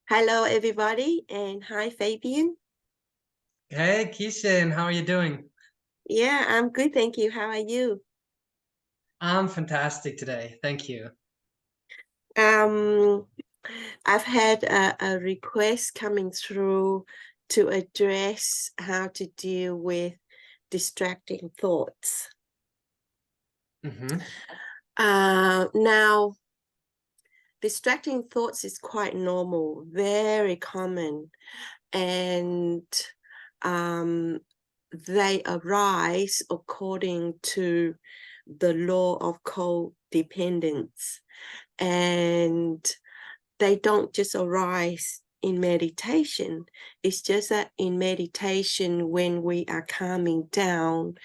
Hello, everybody, and hi, Fabian. Hey, Keishan, how are you doing? Yeah, I'm good, thank you. How are you? I'm fantastic today. Thank you. Um, I've had a request coming through to address how to deal with distracting thoughts. Hmm. Now, distracting thoughts is quite normal, very common, and um, they arise according to the law of codependence. And they don't just arise in meditation. It's just that in meditation, when we are calming down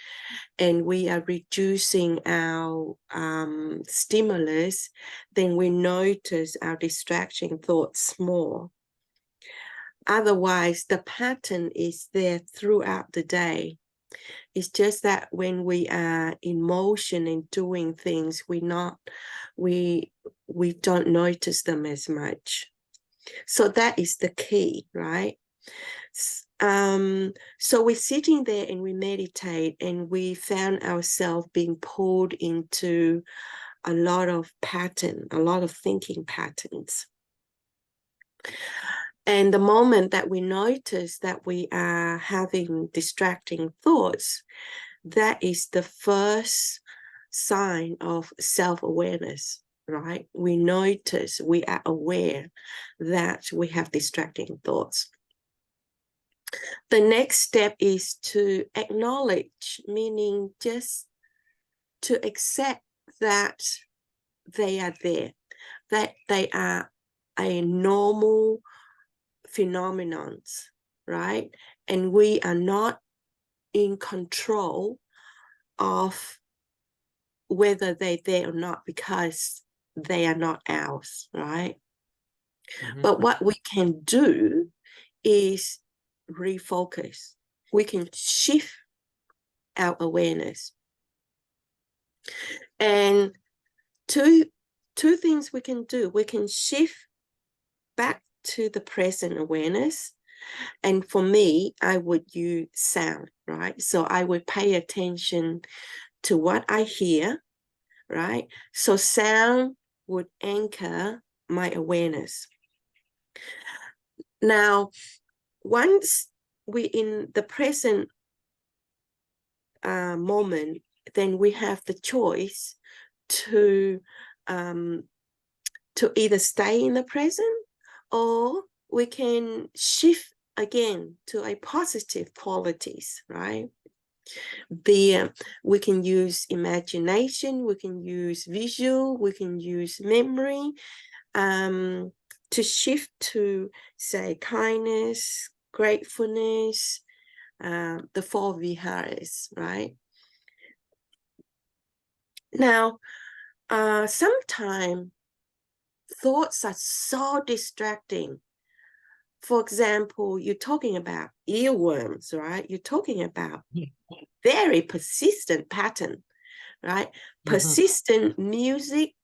and we are reducing our stimulus, then we notice our distraction thoughts more. Otherwise, the pattern is there throughout the day. It's just that when we are in motion and doing things, we we don't notice them as much. So that is the key, right? So we're sitting there and we meditate, and we found ourselves being pulled into a lot of a lot of thinking patterns. And the moment that we notice that we are having distracting thoughts, that is the first sign of self-awareness, right? We notice, we are aware that we have distracting thoughts. The next step is to acknowledge, meaning just to accept that they are there, that they are a normal phenomenon, right? And we are not in control of whether they're there or not because they are not ours, right? Hmm. But what we can do is refocus. We can shift our awareness. And two two things we can do. We can shift back to the present awareness. And for me, I would use sound, right? So I would pay attention to what I hear, right? So sound would anchor my awareness. Now, once we in the present moment, then we have the choice to um, to either stay in the present, or we can shift again to a positive qualities, right? The We can use imagination, we can use visual, we can use memory, um, to shift to, say, kindness, gratefulness, the four viharas, right? Now, sometimes thoughts are so distracting. For example, you're talking about earworms, right? You're talking about very persistent pattern, right? Hmm. Persistent music,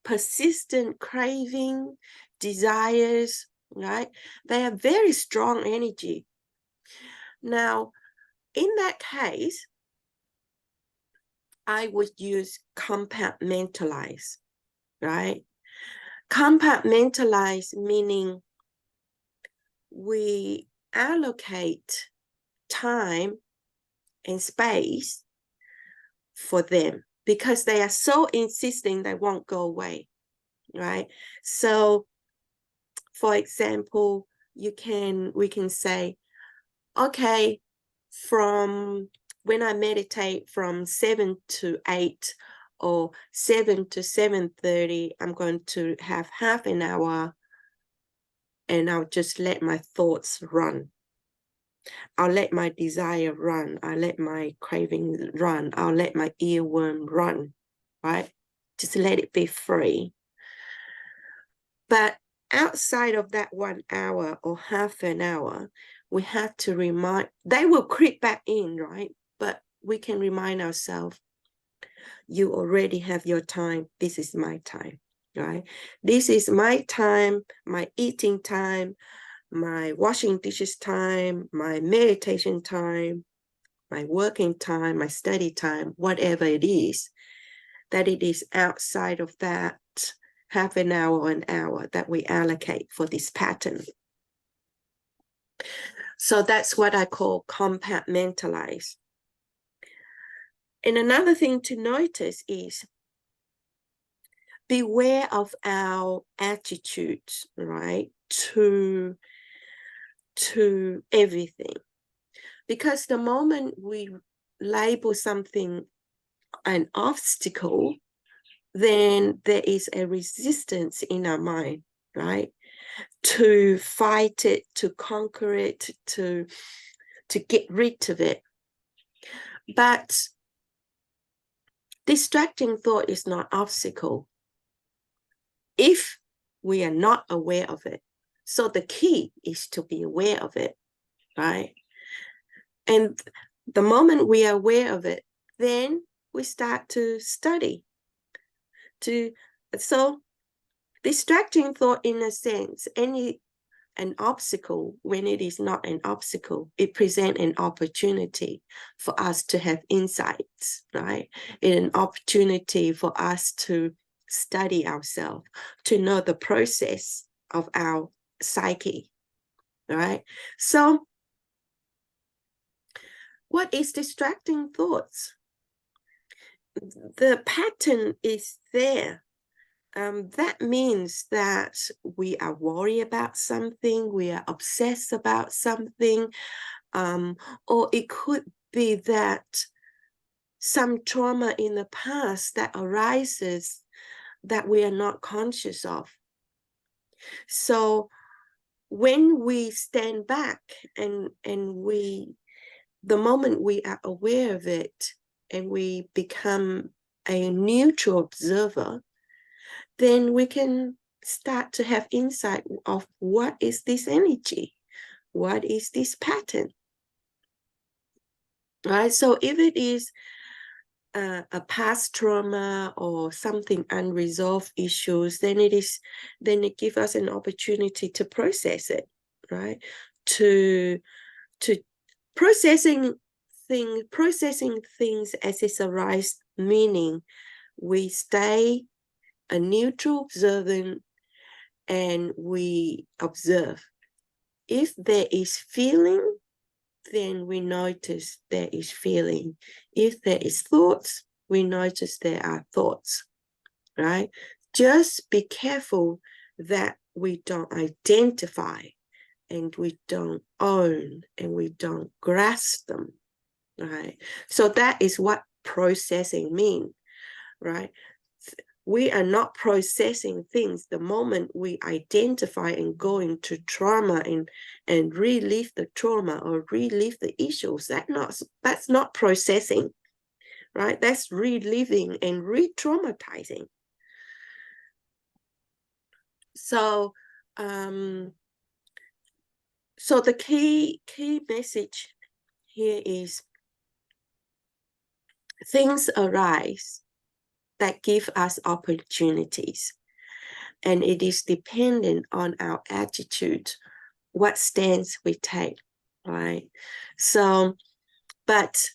persistent craving, desires, right? They are very strong energy. Now, in that case, I would use compartmentalize, right? Compartmentalize meaning we allocate time and space for them because they are so insisting they won't go away, right? So, for example, we can say, okay, from when I meditate from 7 to 8 or 7 to 7:30, I'm going to have half an hour, and I'll just let my thoughts run. I'll let my desire run. I'll let my craving run. I'll let my earworm run, right? Just let it be free. But outside of that 1 hour or half an hour, we have to remind, they will creep back in, right? But we can remind ourselves, you already have your time. This is my time. right? This is my time, my eating time, my washing dishes time, my meditation time, my working time, my study time, whatever it is, that it is outside of that half an hour or an hour that we allocate for this pattern. So that's what I call compartmentalize. And another thing to notice is beware of our attitudes, right, to everything. Because the moment we label something an obstacle, then there is a resistance in our mind, right? To fight it, to conquer it, to get rid of it. But distracting thought is not obstacle if we are not aware of it. So the key is to be aware of it, right? And the moment we are aware of it, then we start to study. So distracting thought, in a sense, an obstacle, when it is not an obstacle, it presents an opportunity for us to have insights, right? An opportunity for us to study ourselves, to know the process of our psyche, right? So what is distracting thoughts? The pattern is there. That means that we are worried about something, we are obsessed about something, or it could be that some trauma in the past that arises that we are not conscious of. So when we stand back and the moment we are aware of it and we become a neutral observer, then we can start to have insight of what is this energy? What is this pattern? Right? So if it is a past trauma or something unresolved issues, then it gives us an opportunity to process it, right? To processing things as it arises, meaning we stay a neutral observant and we observe. If there is feeling, then we notice there is feeling. If there is thoughts, we notice there are thoughts, right? Just be careful that we don't identify and we don't own and we don't grasp them, right? So that is what processing means, right? We are not processing things the moment we identify and go into trauma and relive the trauma or relive the issues. That's not processing, right? That's reliving and re-traumatizing. So so the key message here is things arise that give us opportunities. And it is dependent on our attitude, what stance we take, right? So, but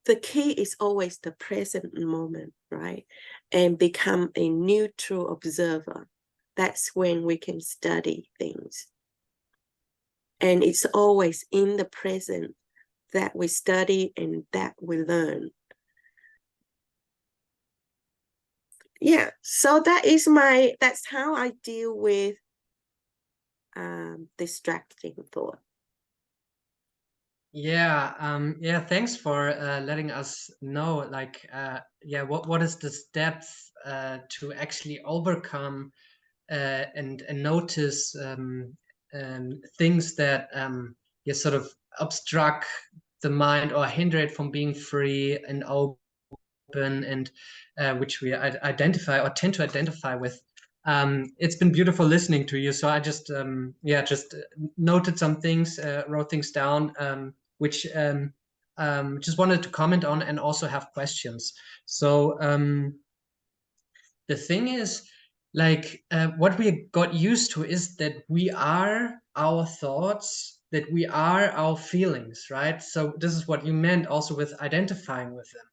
the key is always the present moment, right? And become a neutral observer. That's when we can study things. And it's always in the present that we study and that we learn. Yeah, so that's how I deal with distracting thought. Yeah, thanks for letting us know, like, what is the steps to actually overcome and notice things that sort of obstruct the mind or hinder it from being free and open, and which we identify or tend to identify with. It's been beautiful listening to you. So I just noted some things, wrote things down, which just wanted to comment on and also have questions. So the thing is, like, what we got used to is that we are our thoughts, that we are our feelings, right? So this is what you meant also with identifying with them.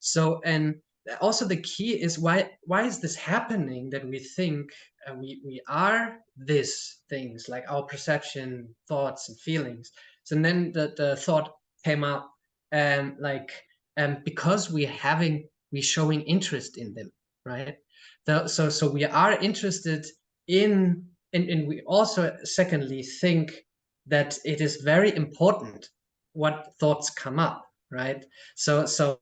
So, and also the key is, why is this happening, that we think we are these things, like our perception, thoughts, and feelings. So then the thought came up, like, because we showing interest in them, right? So we are interested in, and we also secondly think that it is very important what thoughts come up, right? So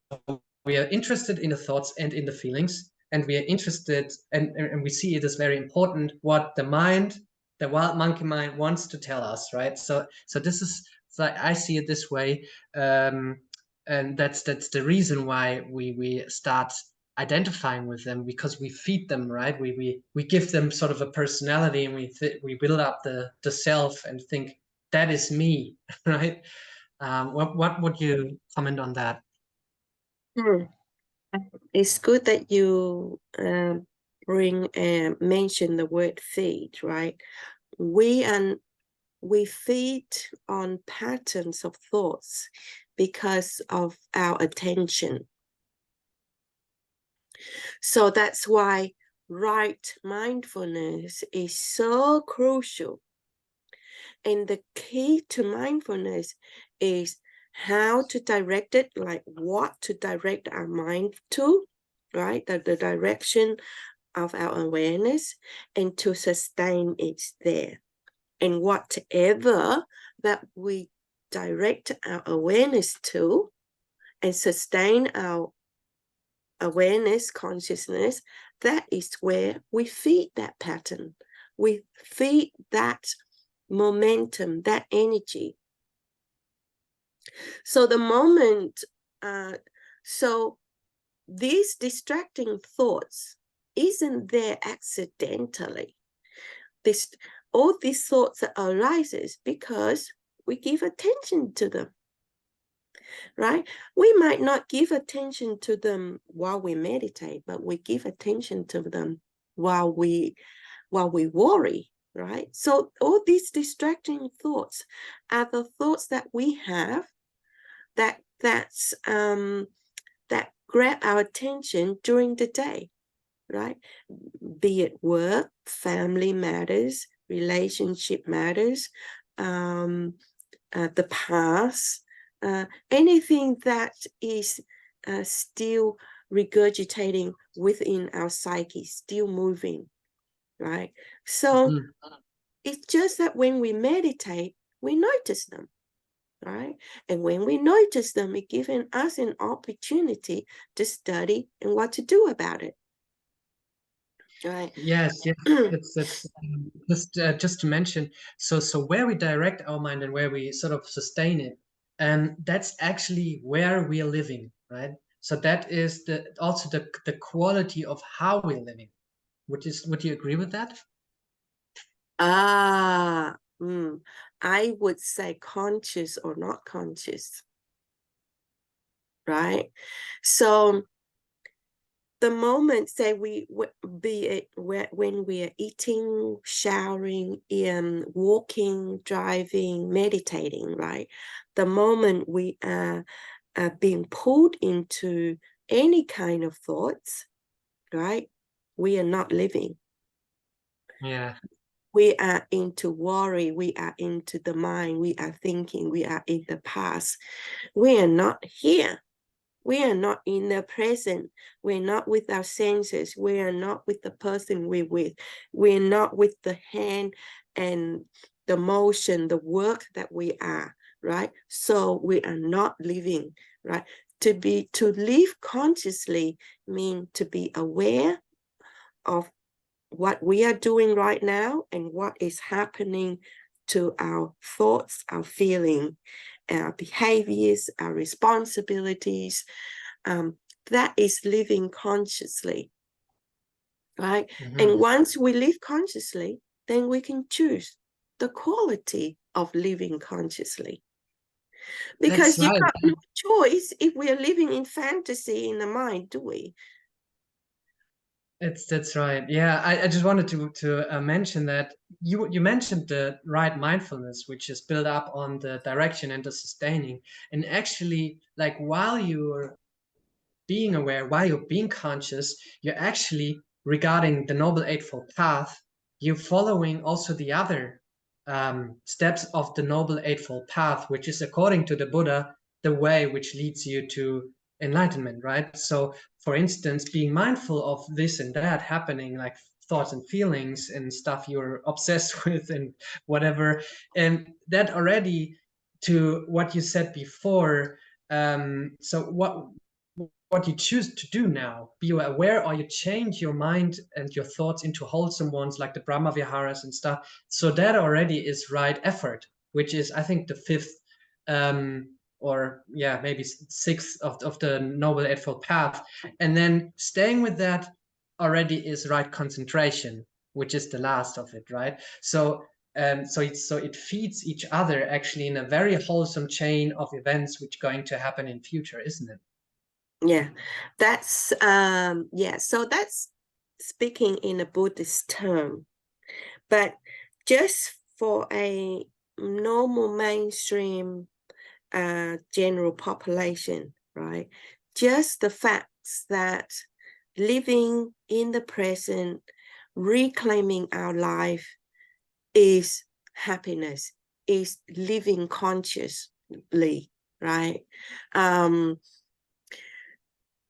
we are interested in the thoughts and in the feelings, and we are interested, and we see it as very important what the mind, the wild monkey mind, wants to tell us, right? So this is, so I see it this way, and that's the reason why we start identifying with them, because we feed them, right? We give them sort of a personality, and we build up the self and think that is me, right? What would you comment on that? Hmm. It's good that you mention the word feed, right? We feed on patterns of thoughts because of our attention. So that's why right mindfulness is so crucial. And the key to mindfulness is how to direct it, like what to direct our mind to, right? The direction of our awareness, and to sustain it there. And whatever that we direct our awareness to and sustain our awareness, consciousness, that is where we feed that pattern. We feed that momentum, that energy. So the moment, so these distracting thoughts isn't there accidentally. This, all these thoughts arises because we give attention to them, right? We might not give attention to them while we meditate, but we give attention to them while we worry, right? So all these distracting thoughts are the thoughts that we have that grab our attention during the day, right? Be it work, family matters, relationship matters, the past, anything that is still regurgitating within our psyche, still moving, right? So it's just that when we meditate, we notice them, right? And when we notice them, it gives us an opportunity to study and what to do about it, right? Yes, yes, that's just to mention. So where we direct our mind and where we sort of sustain it, and that's actually where we are living, right? So that is also the quality of how we're living. Would you agree with that? Ah, I would say conscious or not conscious, right? So the moment, say be it when we are eating, showering, walking, driving, meditating, right? The moment we are being pulled into any kind of thoughts, right? We are not living. Yeah. We are into worry, we are into the mind, we are thinking, we are in the past. We are not here. We are not in the present. We're not with our senses. We are not with the person we're with. We're not with the hand and the motion, the work that we are, right? So we are not living, right? To live consciously means to be aware of what we are doing right now and what is happening to our thoughts, our feeling, our behaviors, our responsibilities. That is living consciously, right? And once we live consciously, then we can choose the quality of living consciously. That's Because you right. got no choice if we are living in fantasy in the mind, do we? That's right. Yeah, I just wanted to mention that you mentioned the right mindfulness, which is built up on the direction and the sustaining. And actually, like while you're being aware, while you're being conscious, you're actually regarding the Noble Eightfold Path, you're following also the other steps of the Noble Eightfold Path, which is according to the Buddha, the way which leads you to enlightenment, right? So, for instance, being mindful of this and that happening, like thoughts and feelings and stuff you're obsessed with and whatever, and that already to what you said before. So what you choose to do now, be aware, or you change your mind and your thoughts into wholesome ones like the Brahma Viharas and stuff. So that already is right effort, which is, I think, the fifth or yeah, maybe sixth of the Noble Eightfold Path. And then staying with that already is right concentration, which is the last of it, right? So it feeds each other actually in a very wholesome chain of events which are going to happen in future, isn't it? Yeah, that's yeah, so that's speaking in a Buddhist term, but just for a normal mainstream general population, right? Just the facts that living in the present, reclaiming our life is happiness, is living consciously, right?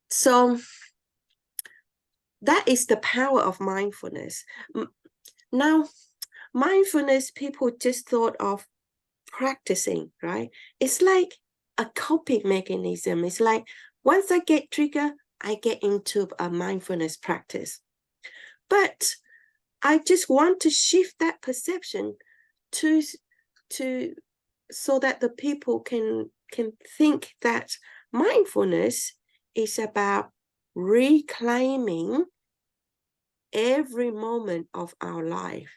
So that is the power of mindfulness. Now, mindfulness, people just thought of practicing, right? It's like a coping mechanism. It's like once I get triggered, I get into a mindfulness practice. But I just want to shift that perception to to so that the people can think that mindfulness is about reclaiming every moment of our life,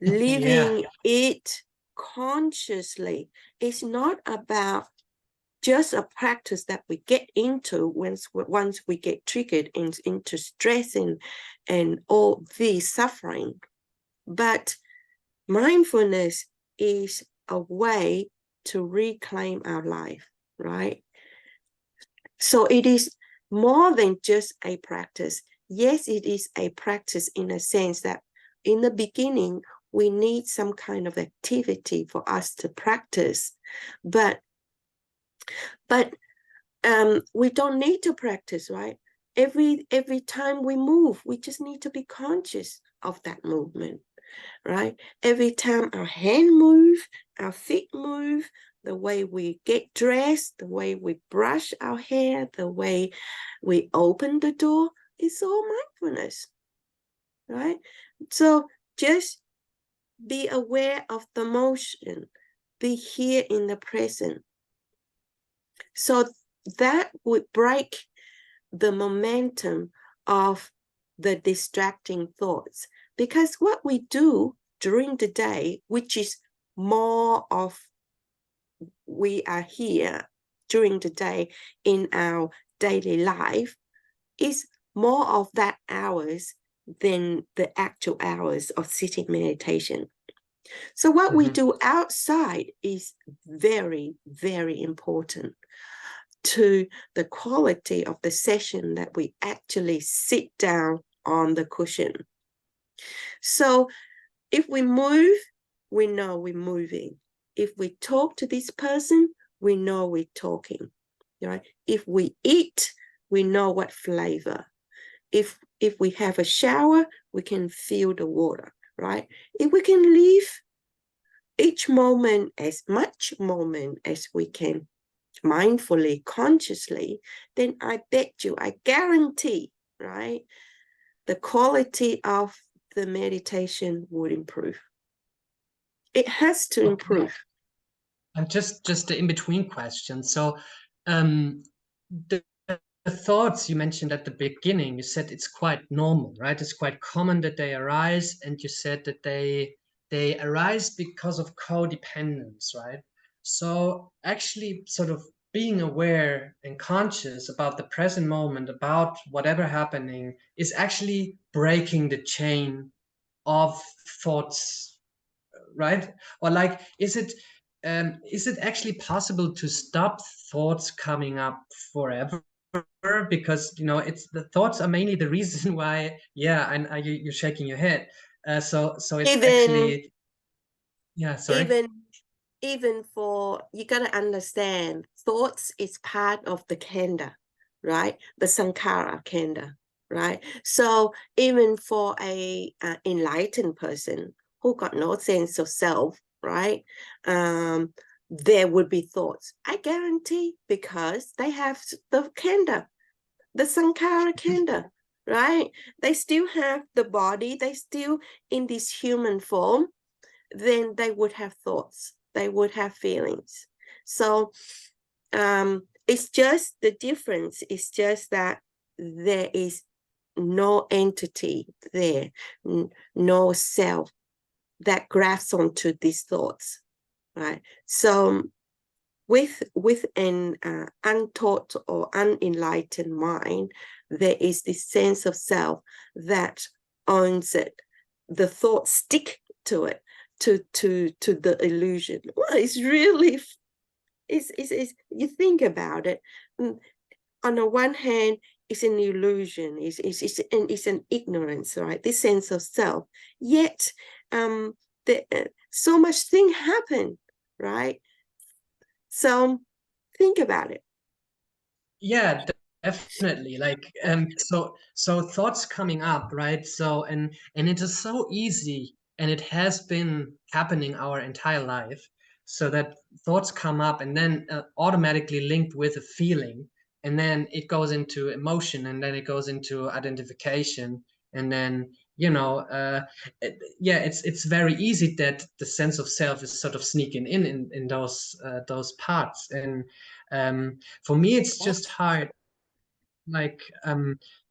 Yeah. living it consciously. It's not about just a practice that we get into once we get triggered into stress and all this suffering. But mindfulness is a way to reclaim our life, right? So it is more than just a practice. Yes, it is a practice in a sense that in the beginning, we need some kind of activity for us to practice. But we don't need to practice, right? Every time we move, we just need to be conscious of that movement, right? Every time our hand move, our feet move, the way we get dressed, the way we brush our hair, the way we open the door, it's all mindfulness, right? So just be aware of the motion, be here in the present. So that would break the momentum of the distracting thoughts. Because what we do during the day, which is more of we are here during the day in our daily life, is more of that hours than the actual hours of sitting meditation. So what we do outside is very, very important to the quality of the session that we actually sit down on the cushion. So if we move, we know we're moving. If we talk to this person, we know we're talking. Right? If we eat, we know what flavor. If we have a shower, we can feel the water, right? If we can live each moment, as much moment as we can mindfully, consciously, then I bet you, I guarantee, right, the quality of the meditation would improve. It has to Okay. improve. And just the in-between question. So the thoughts you mentioned at the beginning, you said it's quite normal, right? It's quite common that they arise, and you said that they arise because of codependence, right? So actually, sort of being aware and conscious about the present moment, about whatever happening, is actually breaking the chain of thoughts, right? Or like, is it actually possible to stop thoughts coming up forever? Because it's the thoughts are mainly the reason why. Yeah, and you're shaking your head. So it's Even actually, yeah. Sorry. even even for, you got to understand, thoughts is part of the kanda, right? The sankhara kanda, right? So even for a enlightened person who got no sense of self, right? There would be thoughts, I guarantee, because they have the kanda, the sankhara kanda, right? They still have the body, they still in this human form, then they would have thoughts, they would have feelings. So it's just, the difference is just that there is no entity there, no self that grasps onto these thoughts, right? So with an untaught or unenlightened mind, there is this sense of self that owns it. The thoughts stick to it, to the illusion. Well, it's really, it's you think about it. On the one hand, it's an illusion, it's an ignorance, right? This sense of self. Yet, so much thing happen, right? So think about it. Yeah, definitely. Like, so thoughts coming up, right? So, and it is so easy, and it has been happening our entire life, so that thoughts come up and then automatically linked with a feeling, and then it goes into emotion, and then it goes into identification, and then yeah, it's very easy that the sense of self is sort of sneaking in those parts. And for me, it's just hard. Like,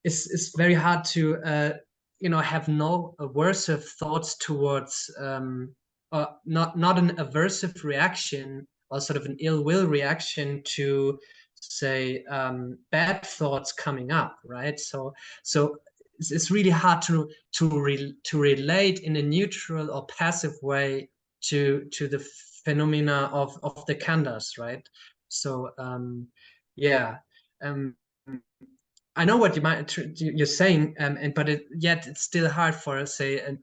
it's very hard to have no aversive thoughts towards, not an aversive reaction, or sort of an ill will reaction to, say, bad thoughts coming up, right? So it's really hard to relate in a neutral or passive way to the phenomena of the khandhas, right? So yeah. um I know what you're saying, and but yet it's still hard for, say, an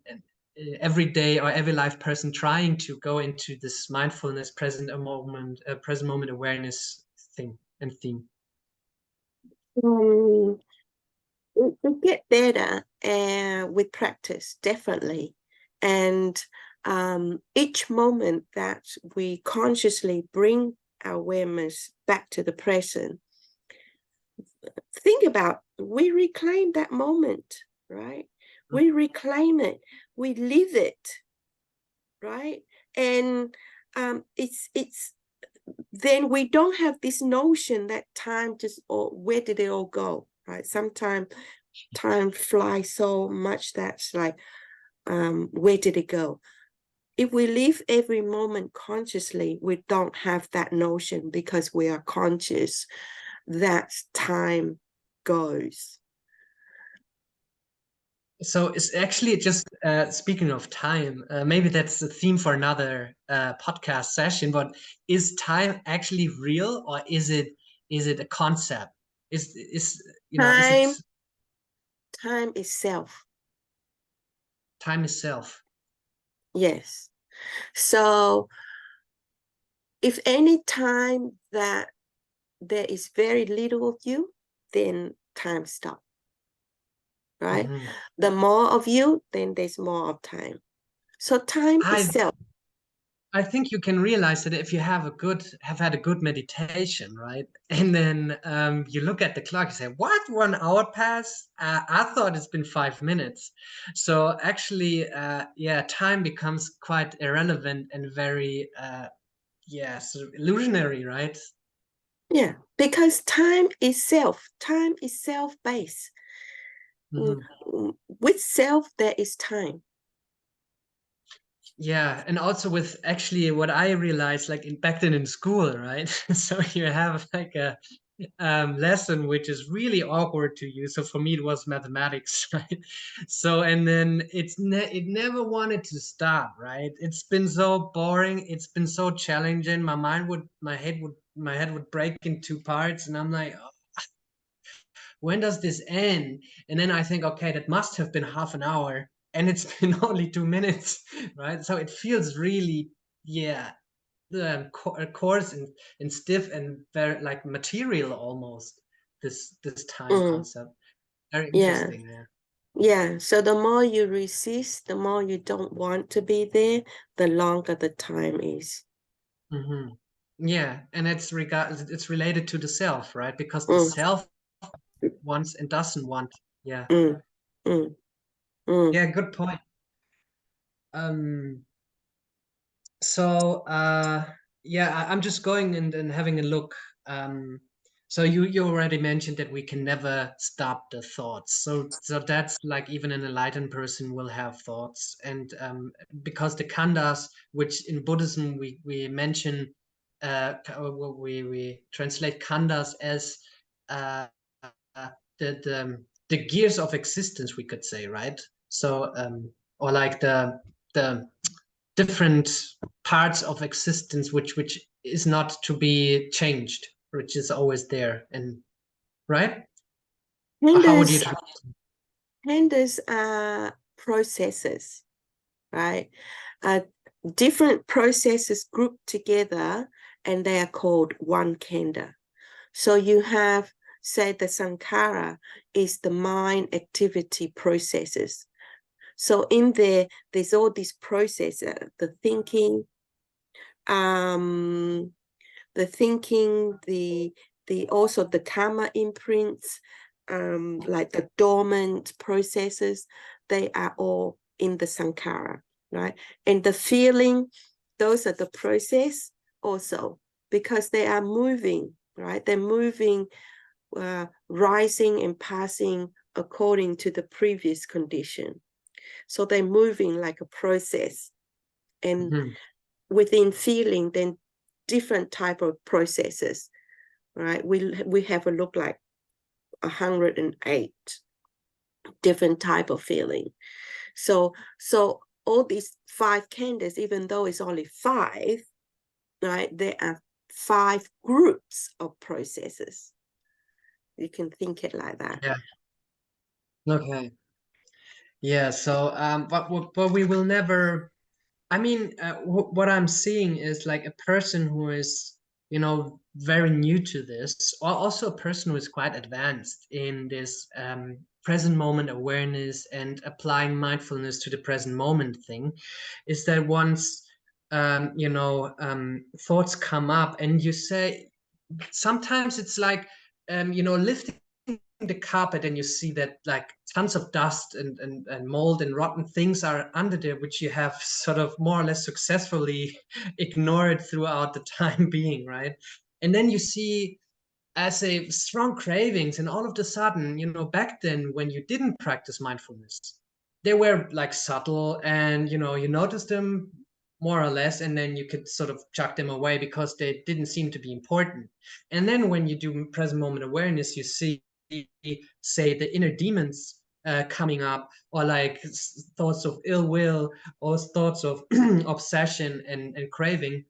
everyday or every life person trying to go into this mindfulness, present moment awareness thing and theme. um, we get better with practice, definitely. And each moment that we consciously bring our awareness back to the present, think about, we reclaim that moment, right? We reclaim it, we live it, right? And it's then we don't have this notion that time just, or where did it all go, right? Sometimes time flies so much that's like, where did it go? If we live every moment consciously, we don't have that notion, because we are conscious that time goes. So it's actually just, speaking of time, maybe that's a theme for another podcast session. But is time actually real, or is it a concept? Is it Time is self. time itself? Yes. So if any time that there is very little of you, then time stop, right? Hmm. The more of you, then there's more of time. So time is I self. I think you can realize that if you have had a good meditation, right? And then you look at the clock, you say, "What? 1 hour passed? I thought it's been 5 minutes." So actually, yeah, time becomes quite irrelevant and very, yeah, sort of illusionary, right? Yeah, because time is self. Time is self-based. Hmm. With self, there is time. Yeah, and also with actually what I realized, like back then in school, right? So you have like a lesson which is really awkward to you. So for me, it was mathematics, right? So and then it never wanted to stop, right? It's been so boring. It's been so challenging. My head would break in two parts, and I'm like, "Oh, when does this end?" And then I think, okay, that must have been half an hour, and it's been only 2 minutes, right? So it feels really, yeah, coarse and stiff and very like material almost. This time Mm, concept, very yeah. interesting. Yeah. Yeah. So the more you resist, the more you don't want to be there, the longer the time is. Hmm. Yeah, and it's related to the self, right? Because the Mm, self wants and doesn't want. Yeah. mm, mm, mm. Yeah, good point. Um, So yeah, I'm just going and having a look. Um, so you already mentioned that we can never stop the thoughts. So that's like even an enlightened person will have thoughts, and because the khandhas, which in Buddhism we mention, we translate khandhas as uh, uh, the gears of existence, we could say, right? So or like the different parts of existence which is not to be changed, which is always there, and right, or how would you Pandas, pandas are processes, right? Uh, Different processes grouped together, and they are called one kanda. So you have, say, the sankhara is the mind activity processes. So in there, there's all these processes, the thinking, um, the also the karma imprints, like the dormant processes, they are all in the sankhara, right? And the feeling, those are the process also, because they are moving, right? They're moving, rising and passing according to the previous condition. So they're moving like a process. And Mhm. within feeling, then different type of processes, right? We have a look like 108 different type of feeling. So all these five khandhas, even though it's only five, right? There are five groups of processes. You can think it like that. Yeah, okay. Yeah, so but we will never, I mean, what I'm seeing is like a person who is, very new to this, or also a person who is quite advanced in this present moment awareness and applying mindfulness to the present moment thing, is that once thoughts come up, and you say, sometimes it's like lifting the carpet, and you see that like tons of dust and mold and rotten things are under there, which you have sort of more or less successfully ignored throughout the time being, right? And then you see, as a strong cravings, and all of a sudden, back then when you didn't practice mindfulness, they were like subtle, and you notice them more or less, and then you could sort of chuck them away because they didn't seem to be important. And then when you do present moment awareness, you see, say, the inner demons coming up, or like thoughts of ill will, or thoughts of obsession and craving,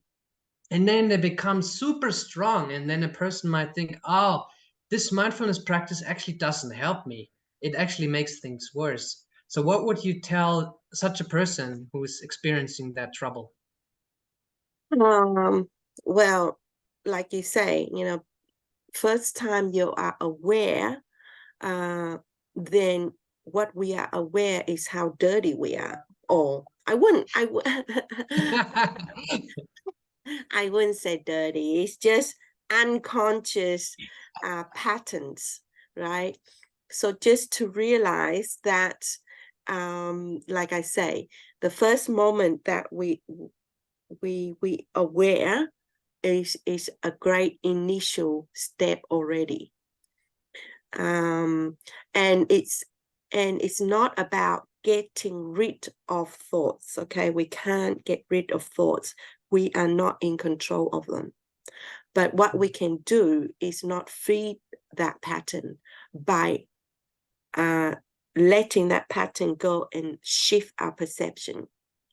and then they become super strong, and then a person might think, oh, this mindfulness practice actually doesn't help me, it actually makes things worse. So what would you tell such a person who's experiencing that trouble? Um, well, like you say, first time you are aware, uh, then what we are aware is how dirty we are. Or I wouldn't say dirty. It's just unconscious patterns, right? So just to realize that, like I say, the first moment that we aware is a great initial step already. And And it's not about getting rid of thoughts. Okay, we can't get rid of thoughts. We are not in control of them. But what we can do is not feed that pattern by letting that pattern go and shift our perception,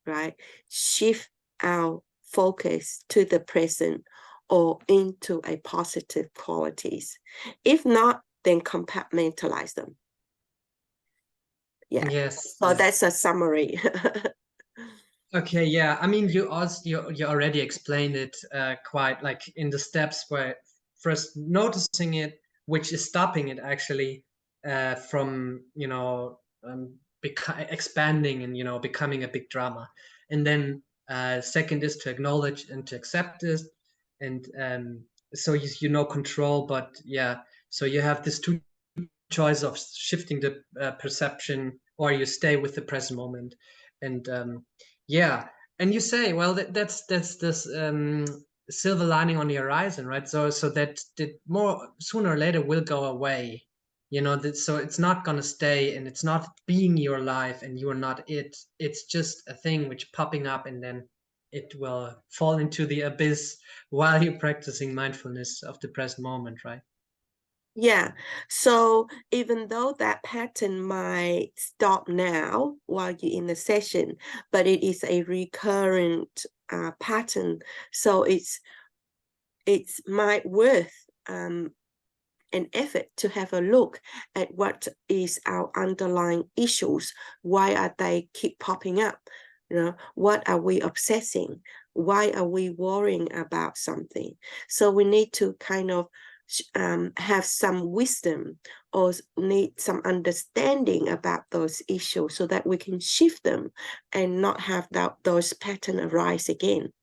right? Shift our focus to the present or into a positive qualities. If not, then compartmentalize them. Yeah. Yes, So that's a summary. okay, yeah. I mean, you already explained it quite like in the steps where first noticing it, which is stopping it actually from expanding and becoming a big drama, and then second is to acknowledge and to accept it, and so you know control, but yeah, so you have this two choice of shifting the perception, or you stay with the present moment, and yeah, and you say, well, that's this silver lining on the horizon, right? So that more sooner or later will go away, so it's not going to stay, and it's not being your life, and you are not it. It's just a thing which popping up, and then it will fall into the abyss while you're practicing mindfulness of the present moment, right? Yeah. So even though that pattern might stop now while you're in the session, but it is a recurrent pattern. So it's might worth an effort to have a look at what is our underlying issues. Why are they keep popping up? What are we obsessing? Why are we worrying about something? So we need to kind of have some wisdom or need some understanding about those issues so that we can shift them and not have those patterns arise again.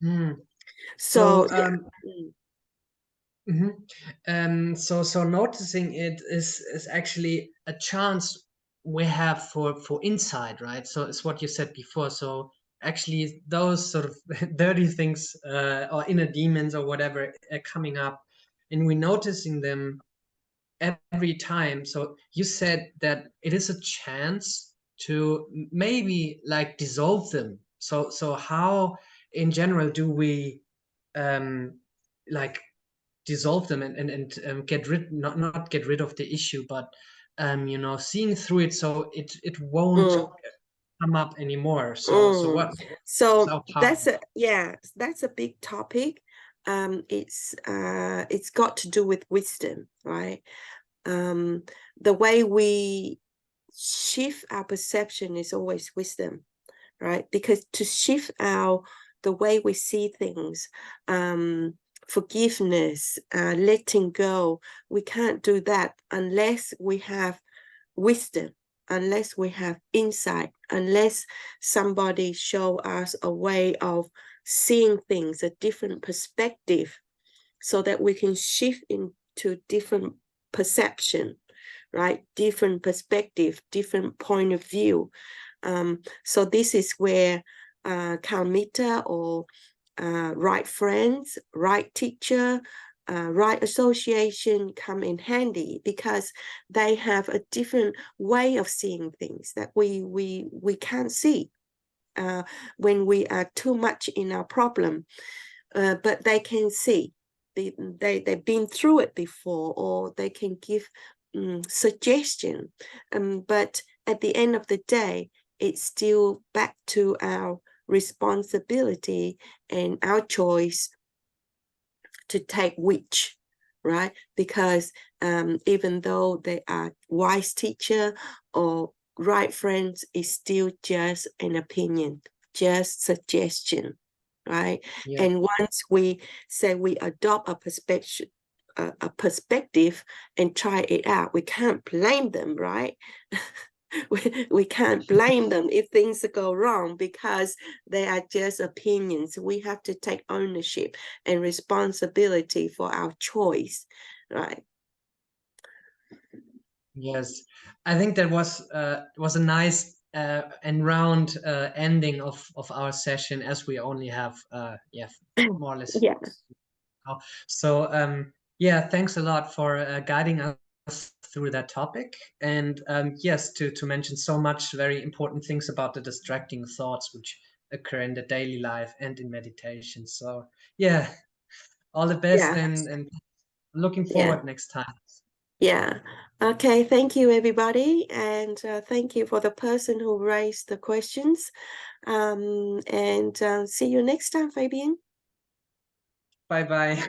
Hmm. So So yeah. Mm. so noticing it is actually a chance we have for insight, right? So it's what you said before. So actually, those sort of dirty things or inner demons or whatever are coming up, and we're noticing them every time. So you said that it is a chance to maybe like dissolve them. So how in general do we like dissolve them and get rid, not get rid of the issue, but seeing through it so it won't Mm. come up anymore. So Mm. what's So our power? that's a big topic. It's got to do with wisdom, right? Um, the way we shift our perception is always wisdom, right? Because to shift the way we see things, forgiveness, letting go, we can't do that unless we have wisdom, unless we have insight, unless somebody show us a way of seeing things, a different perspective, so that we can shift into different perception, right? Different perspective, different point of view. So this is where Kalmita or right friends, right teacher, right association come in handy, because they have a different way of seeing things that we can't see when we are too much in our problem, but they can see. They've been through it before, or they can give suggestion. But at the end of the day, it's still back to our responsibility and our choice to take which, right? Because even though they are wise teacher or right friends, it's still just an opinion, just suggestion, right? Yeah. And once we say we adopt a perspective and try it out, we can't blame them, right? we can't blame them if things go wrong, because they are just opinions. We have to take ownership and responsibility for our choice, right? Yes, I think that was a nice and round ending of our session, as we only have more or less Yeah. now. So yeah, thanks a lot for guiding us through that topic. And yes, to mention so much very important things about the distracting thoughts which occur in the daily life and in meditation. So yeah, all the best, Yeah, and looking yeah, forward next time. yeah. Okay, thank you, everybody. And thank you for the person who raised the questions. And see you next time, Fabian. Bye bye.